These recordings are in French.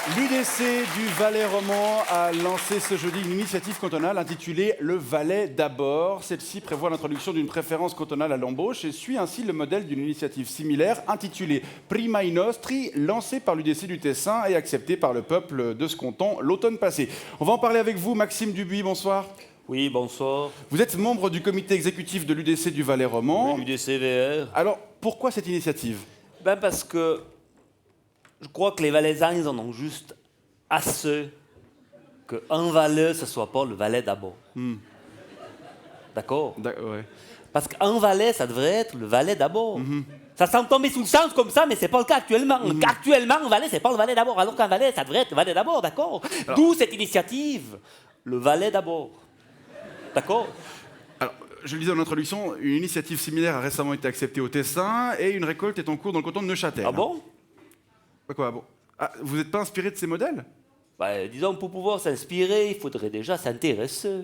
L'UDC du Valais romand a lancé ce jeudi une initiative cantonale intitulée Le Valais d'abord. Celle-ci prévoit l'introduction d'une préférence cantonale à l'embauche et suit ainsi le modèle d'une initiative similaire intitulée Prima i Nostri, lancée par l'UDC du Tessin et acceptée par le peuple de ce canton l'automne passé. On va en parler avec vous, Maxime Dubuis, bonsoir. Oui, bonsoir. Vous êtes membre du comité exécutif de l'UDC du Valais romand. Oui, l'UDC-VR. Alors, pourquoi cette initiative ? Ben parce que je crois que les Valaisans, ils en ont juste assez qu'un Valais, ce soit pas le Valais d'abord. D'accord ? Ouais. Parce qu'un Valais, ça devrait être le Valais d'abord. Ça semble tomber sous le sens comme ça, mais c'est pas le cas actuellement. Actuellement, un Valais, c'est pas le Valais d'abord, alors qu'un Valais, ça devrait être le Valais d'abord, d'accord ? D'où cette initiative, le Valais d'abord. D'accord ? Alors, je le disais en introduction, une initiative similaire a récemment été acceptée au Tessin et une récolte est en cours dans le canton de Neuchâtel. Ah bon ? Quoi, bon. Ah, vous n'êtes pas inspiré de ces modèles ? Ben, disons, pour pouvoir s'inspirer, il faudrait déjà s'intéresser.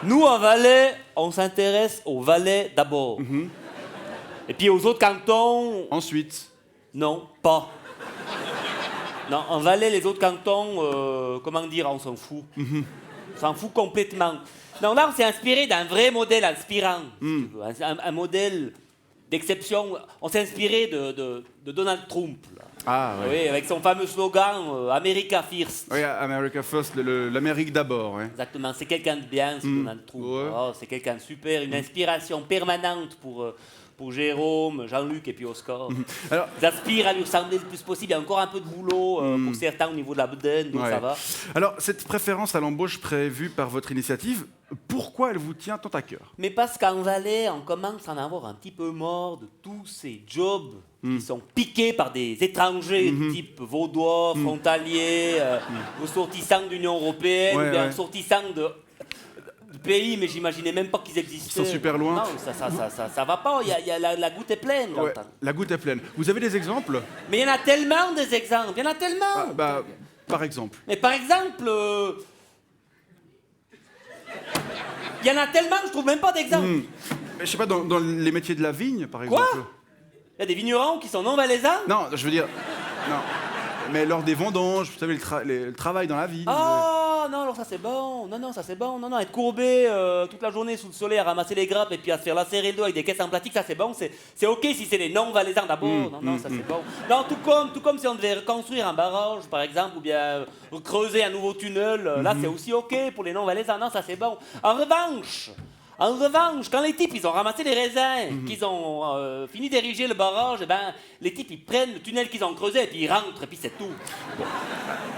Nous, en Valais, on s'intéresse aux Valais d'abord. Et puis aux autres cantons... Ensuite. Non, pas. Non, en Valais, les autres cantons, comment dire, on s'en fout. On s'en fout complètement. Non, là, on s'est inspiré d'un vrai modèle inspirant. Si tu veux. Un modèle d'exception. On s'est inspiré de Donald Trump. Là. Ah, ouais. Oui, avec son fameux slogan America First. Oui, America First, l'Amérique d'abord. Ouais. Exactement, c'est quelqu'un de bien, ce Donald Trump. Ouais. Oh, c'est quelqu'un de super, une inspiration permanente pour Jérôme, Jean-Luc et puis Oscar. Alors, Ils aspirent à lui ressembler le plus possible. Il y a encore un peu de boulot pour certains au niveau de la bedaine, donc ouais. ça va. Alors, cette préférence à l'embauche prévue par votre initiative, pourquoi elle vous tient tant à cœur ? Mais parce qu'en Valais, on commence à en avoir un petit peu marre de tous ces jobs qui sont piqués par des étrangers de type vaudois, frontaliers, ressortissants de l'Union européenne, Ouais, ou bien ouais. ressortissants de pays, mais j'imaginais même pas qu'ils existaient. Ils sont super loin. Non, ça va pas, la goutte est pleine. Ouais, j'entends. la goutte est pleine. Vous avez des exemples ? Mais il y en a tellement des exemples, il y en a tellement. Par exemple. Mais par exemple, il y en a tellement que je trouve même pas d'exemple. Je sais pas, dans les métiers de la vigne, par exemple. Quoi ? Il y a des vignerons qui sont non valaisans. Non, je veux dire... Non. Mais lors des vendanges, vous savez, le travail dans la vigne. Oh non, alors ça c'est bon. Non, ça c'est bon. Non, être courbé toute la journée sous le soleil à ramasser les grappes et puis à se faire lacérer le dos avec des caisses en plastique, ça c'est bon. C'est ok si c'est les non-valaisans d'abord. Non, ça c'est bon. Non, tout comme si on devait reconstruire un barrage, par exemple, ou bien creuser un nouveau tunnel. Là, c'est aussi ok pour les non-valaisans. Non, ça c'est bon. En revanche, quand les types ils ont ramassé les raisins, qu'ils ont fini d'ériger le barrage, eh ben, les types ils prennent le tunnel qu'ils ont creusé et puis ils rentrent et puis c'est tout.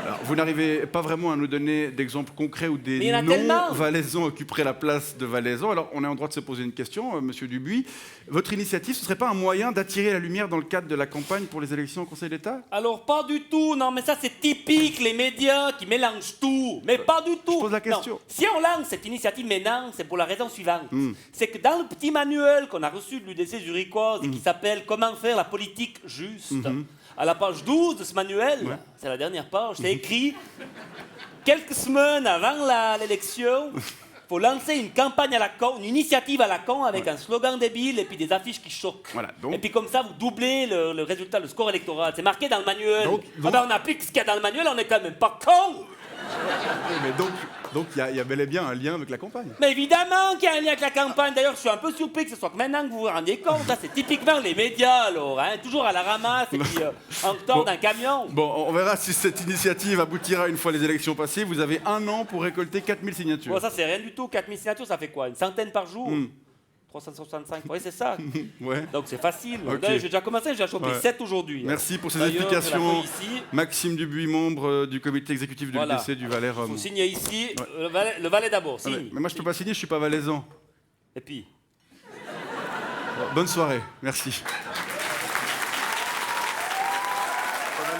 Alors, vous n'arrivez pas vraiment à nous donner d'exemples concrets où Mais il y des en a tellement. non-valaisans occuperaient la place de valaisans. Alors, on est en droit de se poser une question, monsieur Dubuis. Votre initiative, ce ne serait pas un moyen d'attirer la lumière dans le cadre de la campagne pour les élections au Conseil d'État ? Alors pas du tout, non mais ça c'est typique les médias qui mélangent tout, mais pas du tout. Je pose la question. Non. Si on lance cette initiative maintenant, c'est pour la raison suivante. C'est que dans le petit manuel qu'on a reçu de l'UDC zurichoise et qui s'appelle Comment faire la politique juste, à la page 12 de ce manuel, c'est la dernière page, c'est écrit quelques semaines avant l'élection, faut lancer une campagne à la con, une initiative à la con avec un slogan débile et puis des affiches qui choquent. Voilà, donc- Et puis comme ça, vous doublez le résultat, le score électoral. C'est marqué dans le manuel. Donc- Ah ben, on applique ce qu'il y a dans le manuel, on est quand même pas con. Oui, mais donc il y a bel et bien un lien avec la campagne. Mais évidemment qu'il y a un lien avec la campagne. D'ailleurs, je suis un peu surpris que ce soit que maintenant que vous vous rendiez compte. Ça, c'est typiquement les médias, alors. Hein, toujours à la ramasse et puis en retard d'un camion. Bon, on verra si cette initiative aboutira une fois les élections passées. Vous avez 1 an pour récolter 4000 signatures. Bon, ça, c'est rien du tout. 4000 signatures, ça fait quoi? Une centaine par jour? 365. Oui, c'est ça. Ouais. Donc, c'est facile. Ok. D'ailleurs, j'ai déjà commencé, j'ai chopé Ouais. 7 aujourd'hui. Merci pour ces D'ailleurs, explications. je la fais ici. Maxime Dubuis, membre du comité exécutif de Voilà. l'UDC du Valais Vous romand. signez ici, le valet d'abord. Ah ouais, Signe. mais moi, je peux pas signer, je suis pas valaisan. Et puis. Bonne soirée, merci.